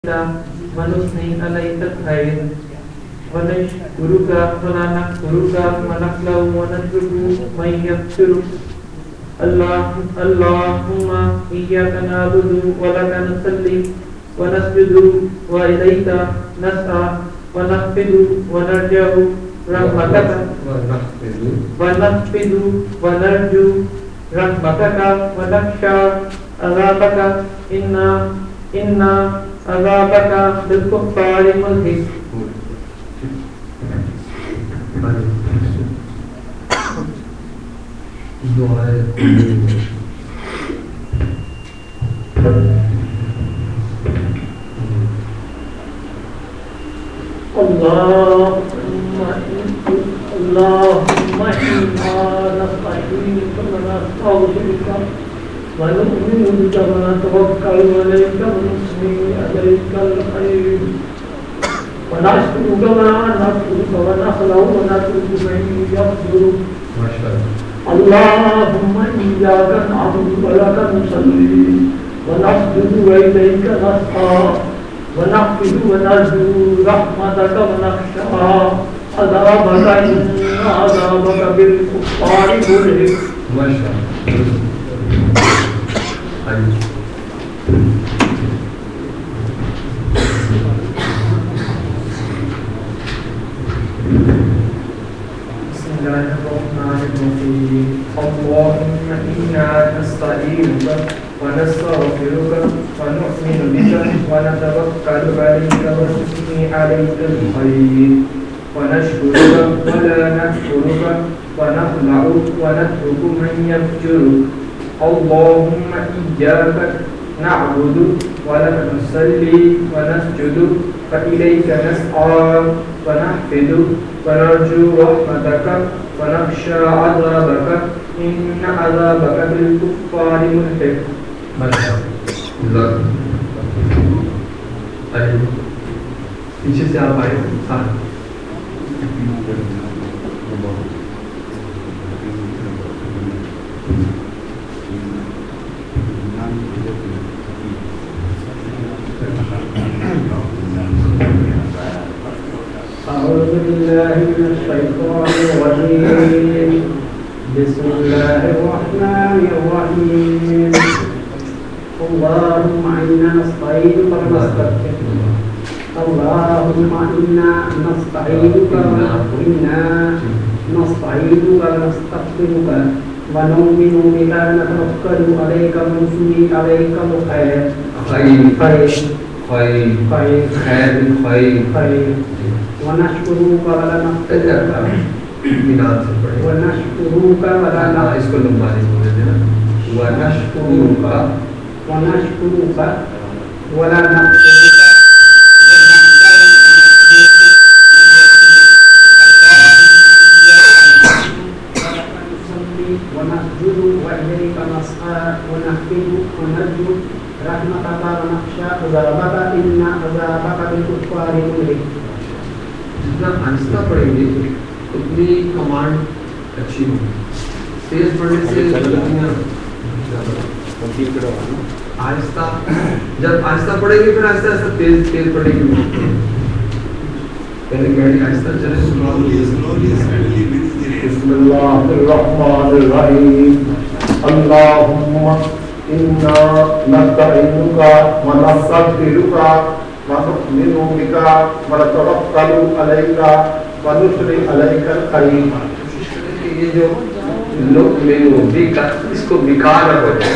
ونثني عليك الخير ونشكرك ولا نكفرك ونخلع ونترك من يكفرك اللهم إياك نعبد ولك نصلي ونسجد وإليك نسعى ونخفض ونرجع رحمتك ونرجو رحمتك ونخشى عذابك إن عذابك بالكفار ملحق. اللهم إنا نستعينك ونستغفرك ونؤمن بك ونتوكل عليك ونثني عليك الخير ونشكرك ونخلع ونترك من يكفرك. اللهم إياك نعبد ولك نصلي ونسجد وإليك نسعى ونخفض ونرجو رحمتك ونخشى عذابك إن عذابك بالكفار ملحق. ما شاء الله. بسم الله الرحمن الرحيم. اللهم إنا نستعينك ونستغفرك ونؤمن بك ونتوكل عليك ونثني عليك الخير ونشكرك ولا نكفرك ونخلع ونترك من يفجرك. اللهم إياك نعبد ولك نصلي ونسجد فإليك نسعى ونحفظ ونرجو رحمتك ونخشى عذابك إن عذابك بالكفار ملحق. پیچھے سے آپ آئے أعوذ بالله من الشيطان الرجيم. بسم الله الرحمن الرحيم. اللهم إنا نستعينك ونستغفرك. اللهم إنا نستعينك ونستغفرك ونؤمن بك ونتوكل عليك ونثني عليك الخير ونشكرك ولا نكفرك ونسجد وإليك نسعى ونحفظ ونرجو رحمتك ونخشى عذابك إن عذابك بالكفار ملحق. جتنا آہستہ پڑھیں گے اتنی کمانڈ اچھی ہوگی. تیز پڑھنے سے آہستہ جب آہستہ پڑھیں گے پھر آہستہ آہستہ تیز پڑھیں گے. پہلے گاڑی آہستہ چلے. بسم اللہ الرحمن الرحیم. اللہم انا نستعینک ونستغفرک ونؤمن بک ونتوکل علیک ونثنی علیک الخیر. یہ جو نؤمن بک اس کو بکا نہ ہو جائے.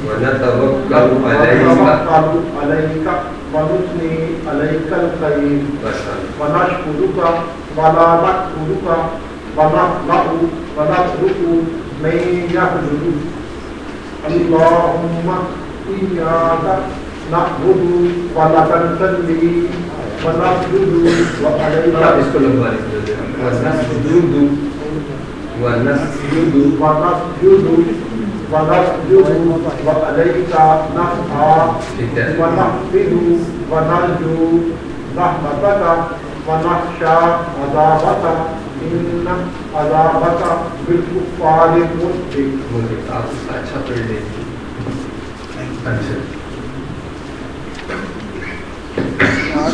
ونتوکل علیک ونثنی علیک الخیر ونشکرک ولا نکفرک ونخلع ونترک من یفجرک. اللهم إياك نعبد ولك نصلي ونسجد وإليك وإليك نسعى ونحفظ ونرجو رحمتك ونخشى عذابك إن عذابك بالكفار ملحق. آپ اس کا اچھا پڑھ لیں. اچھا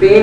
3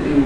3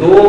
2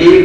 1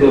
2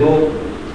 2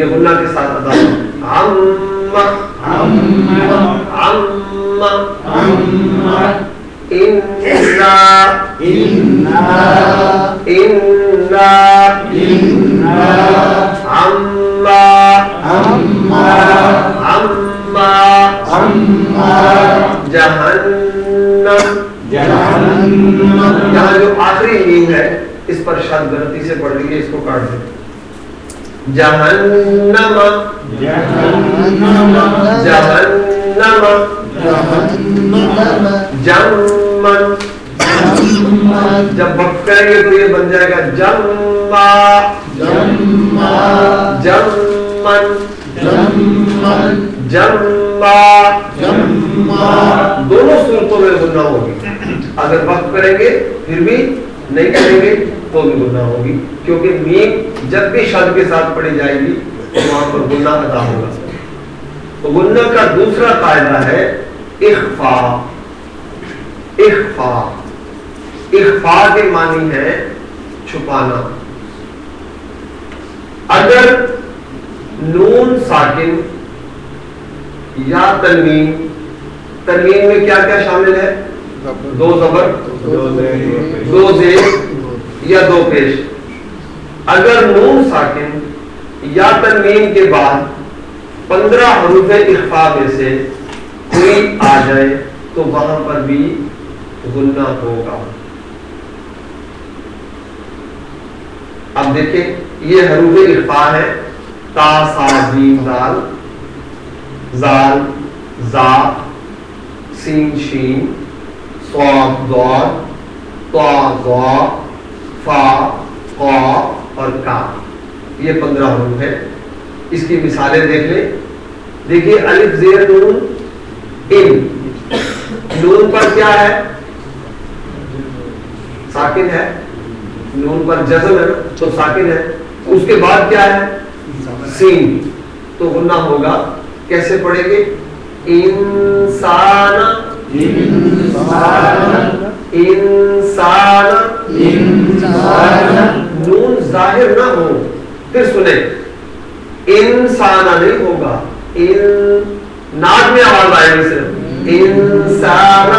یہ غنہ کے ساتھ ادا ہوگا. عما عما عما انا انا انا انا عما عما عما عما جہنم جہنم. یہاں جو آخری میم ہے اس پر شاد غلطی سے پڑھ لیجیے, اس کو کاٹ دیں. جہنم جہنم جہنم جمن. جب وقت کریں گے تو یہ بن جائے گا جما جما جمن جمن جما جما. دونوں صورتوں میں غنہ ہوگی. اگر وقت کریں گے پھر بھی, نہیں کریں گے تو بھی غنہ ہوگی, کیونکہ میم جب بھی شد کے ساتھ پڑھی جائے گی تو وہاں پر غنہ ادا ہوگا. تو غنہ کا دوسرا قاعدہ ہے اخفاء. اخفاء اخفاء کے معنی ہے چھپانا. اگر نون ساکن یا تنوین, تنوین میں کیا کیا شامل ہے؟ دو زبر, دو زیر یا دو پیش. اگر نون ساکن یا تنوین کے بعد 15 حروف اخفاء میں سے کوئی آ جائے تو وہاں پر بھی غنہ ہوگا. اب دیکھیں یہ حروف اخفاء ہے تا سا جیم دال, زال زا سین شین صاد ضاد طا ظا فا قاف اور کاف. یہ 15 حروف ہے. اس کی مثالیں دیکھ لیں. دیکھیے الف زیر نون ان, نون پر کیا ہے؟ ساکن ہے. نون پر جزم ہے تو ساکن ہے. اس کے بعد کیا ہے؟ سین, تو غنہ ہوگا. کیسے پڑھیں گے؟ انسان انسان انسان انسان. نون ظاہر نہ ہو, پھر سنیں انسان نہیں ہوگا, ان ناک میں آواز آئے گی صرف انسان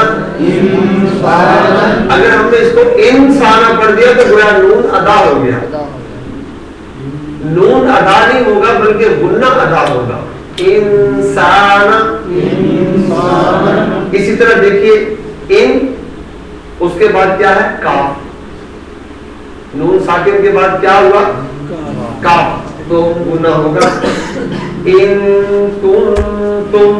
انسان. اگر ہم نے اس کو انسان پڑھ دیا تو گویا نون ادا ہو گیا. نون ادا نہیں ہوگا بلکہ غنہ ادا ہوگا. انسان انسان. اسی طرح دیکھیے ان, اس کے بعد کیا ہے؟ کاف. نون ساکن کے بعد کیا ہوا؟ کاف, تو غنہ ہوگا. ان کنتم.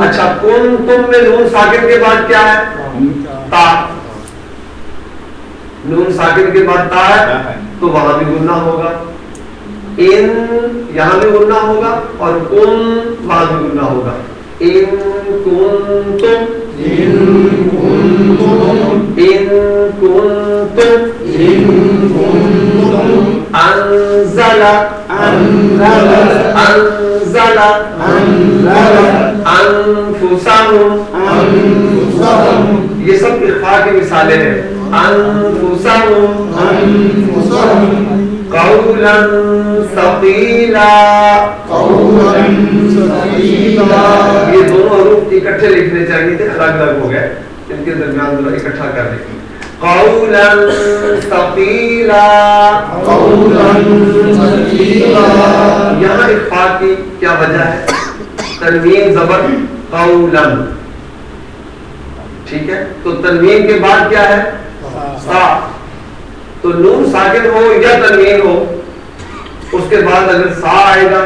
اچھا کنتم میں نون ساکن کے بعد کیا ہے؟ تا. نون ساکن کے بعد تا ہے تو وہاں بھی غنہ ہوگا. ان یہاں بھی غنہ ہوگا اور کن وہاں بھی غنہ ہوگا. ان کنتم ان کنتم ان کنتم ان کنتم انزل انزل انزل انزل انفسهم انفسهم. یہ سب اخفاء کی مثالیں ہیں. انفسهم انفسهم قولا ثقیلا قولا ثقیلا. یہ دونوں حروف اکٹھے لکھنے چاہیے تھے, الگ الگ ہو گئے. ان کے درمیان ذرا اکٹھا کر لیں. قولا ثقیلا قولا ثقیلا. یہاں اخفاء کی کیا وجہ ہے؟ تنوین زبر قولا, ٹھیک ہے. تو تنوین کے بعد کیا ہے؟ سا. تو نون ساکن ہو یا تنوین ہو, اس کے بعد اگر سا آئے گا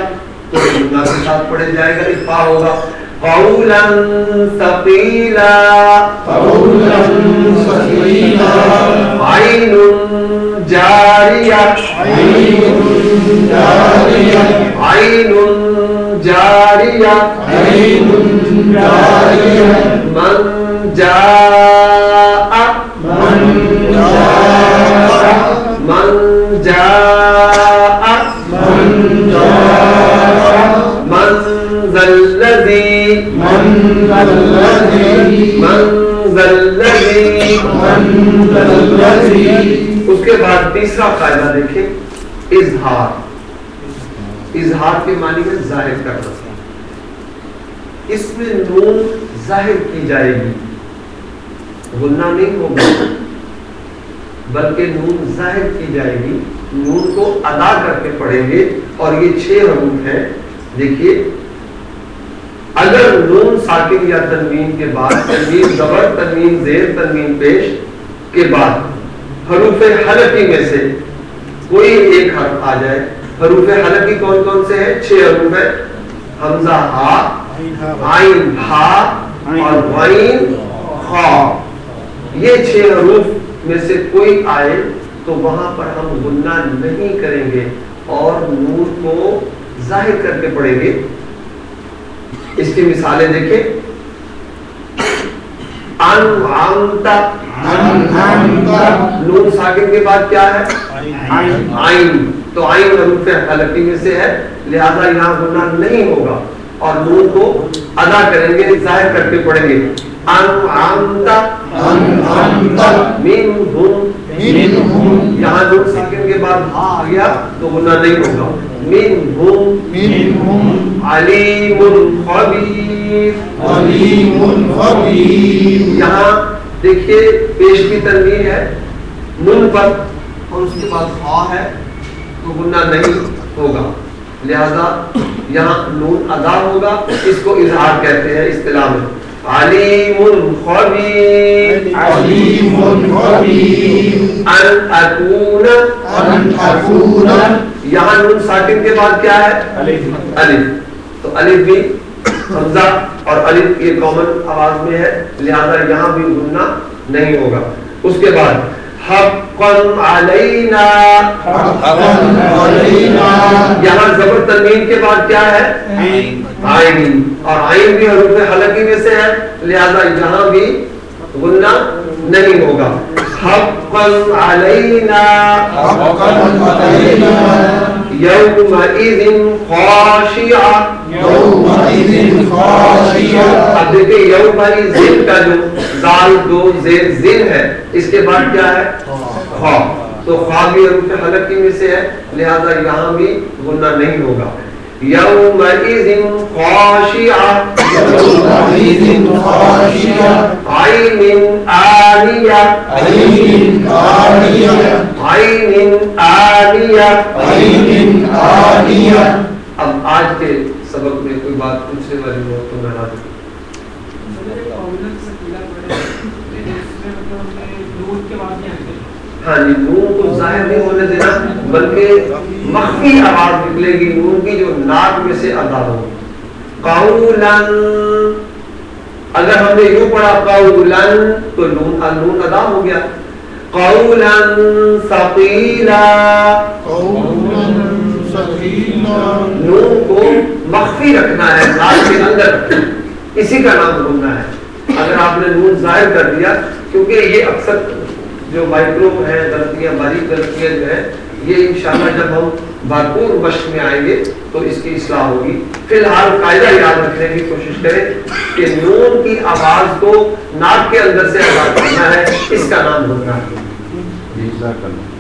تو غنہ کے ساتھ پڑھا جائے گا, اخفاء ہوگا. قولا ثقیلا قولا ثقیلا. عین جاریہ عین جاریہ عین جاریہ عین جاریہ. من جاء من جاء من جاء من جاء. من ذا الذی من ذا الذی من ذا الذی من ذا الذی. اس کے بعد تیسرا قاعدہ دیکھیں. اظہار. اظہار کے معنی میں ظاہر کرنا. اس میں نون ظاہر کی جائے گی, غنہ نہیں ہوگا بلکہ نون ظاہر کی جائے گی. نون کو ادا کر کے پڑھیں گے اور یہ 6 حروف ہیں. دیکھیے اگر نون ساکن یا تنوین کے بعد تنوین زبر تنوین زیر تنوین پیش کے بعد حروف حلقی میں سے کوئی ایک حرف آ جائے. حروف حلقی کون کون سے ہیں؟ 6 حروف ہیں. حمزہ ہا, عین ہا اور غین خا. یہ 6 حروف میں سے کوئی آئے تو وہاں پر ہم غنہ نہیں کریں گے اور نون کو ظاہر کر کے پڑھیں گے. اس کی مثالیں دیکھیں. انعمتا, نون ساکن کے بعد کیا ہے؟ عین. تو عین حروف حلقی میں سے ہے, لہذا یہاں غنہ نہیں ہوگا اور نون کو ادا کریں گے, ظاہر کر کے پڑھیں گے. انعمتا منہم, یہاں نون ساکن کے بعد ہا آ گیا تو غنہ نہیں ہوگا. منہم علیم خبیر, یہاں دیکھیے پیش کی تنوین ہے نون پر اور اس کے بعد ہا ہے تو غنہ نہیں ہوگا, لہذا یہاں نون ادا ہوگا. اس کو اظہار کہتے ہیں اصطلاح میں. علیم خبیر, ان اکون, یہاں نون ساکن کے بعد کیا ہے؟ الف. تو الف بھی حمزہ اور الف یہ کامن آواز میں ہے, لہذا یہاں بھی غنہ نہیں ہوگا. اس کے بعد حقا علینا, یہاں زبر تنوین کے بعد کیا ہے؟ عین, اور عین بھی حروف حلقی میں سے ہے, لہذا یہاں بھی غنہ نہیں ہوگا. حقا علینا یومئذ خاشعہ, اب دیکھیں یومئذ کا جو زال دو زیر زن ہے اس کے بعد کیا ہے؟ خا. تو خا بھی حروف حلقی میں سے ہے, لہذا یہاں بھی غنہ نہیں ہوگا. یومئذ خاشعہ عین آنیہ, عین آنیہ. اب آج کے سبق میں کوئی بات پوچھنے والی ہو تو میں حاضر. ہاں جی, نون کو ظاہر نہیں ہونے دینا بلکہ مخفی آواز نکلے گی نون کی جو ناک میں سے ادا ہو. قولاً, اگر ہم نے یوں پڑھا قولاً تو نون ادا ہو گیا. قولاً ثقیلا, نون کو مخفی رکھنا ہے, ناک کے اندر, اسی کا نام غنہ ہے. اگر آپ نے نون ظاہر کر دیا, کیونکہ یہ اکثر جو مائکرو ہیں غلطیاں, باریک غلطیاں جو ہیں, یہ انشاءاللہ جب ہم بھرپور مشق میں آئیں گے تو اس کی اصلاح ہوگی. فی الحال قاعدہ یاد رکھنے کی کوشش کریں کہ نون کی آواز کو ناک کے اندر سے ادا کرنا ہے, اس کا نام غنہ ہے.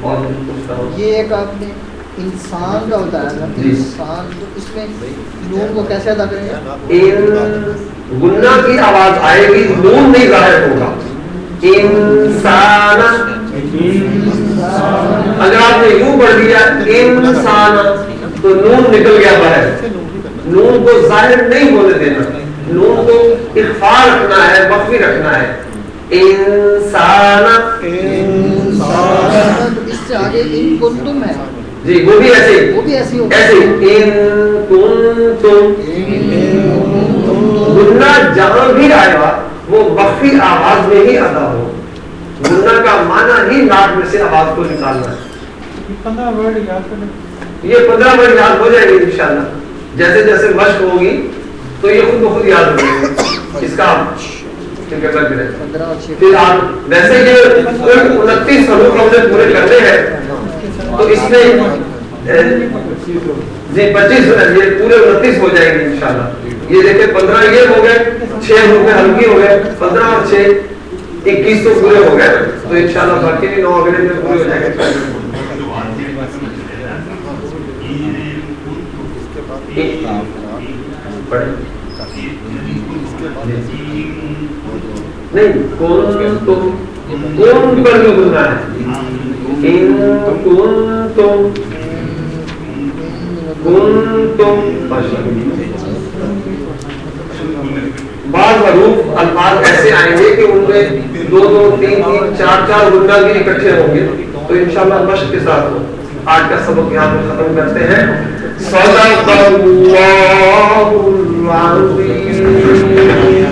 اور یہ ایک آپ نے انسان کا بتایا تھا, انسان, تو اس میں نون کو کیسے ادا کریں گے؟ غنہ کی آواز آئے گی, نون نہیں ظاہر ہوگا. انسان, اگر آپ نے یوں پڑھ دیا انسان تو نون نکل گیا باہر. نون کو ظاہر نہیں ہونے دینا, نون کو اخفاء رکھنا ہے, مخفی رکھنا ہے. انسان, اس سے آگے ان کنتم ہے جی, وہ بھی ایسے, وہ بھی ایسی ہوگی. ایسے ان کنتم, غنہ جہاں بھی آئے گا وہ مخفی آواز میں ہی ادا ہو. غنہ کا معنی ہی ناک میں سے آواز کو نکالنا ہے. 15 ورڈ یاد کرنا, یہ 15 ورڈ یاد ہو جائے گی انشاءاللہ. جیسے جیسے مشق ہوگی تو یہ خود بخود یاد ہو جائے گی. اس کا پھر آپ ویسے یہ 29 حروف ہم نے پورے کرنے ہیں تو اس میں جی 25 یہ پورے 29 ہو جائیں گے انشاءاللہ. یہ دیکھیں 15 یہ ہو گئے, 6 حروف ہلکی ہو گئے, 15 اور 6 21 تو پورے ہو گئے, تو انشاءاللہ باقی بھی 9 اگلے میں پورے ہو جائیں گے. نہیں کون تم کون پر بھی گننا ہے بعض حروف الفاظ ایسے آئیں گے کہ ان میں 2 2 3 3 4 4 گننا بھی اکٹھے ہوں گے، تو انشاءاللہ مشق کے ساتھ ہو۔ آج کا سبق یہاں پہ ختم کرتے ہیں۔ صدق اللہ العظیم۔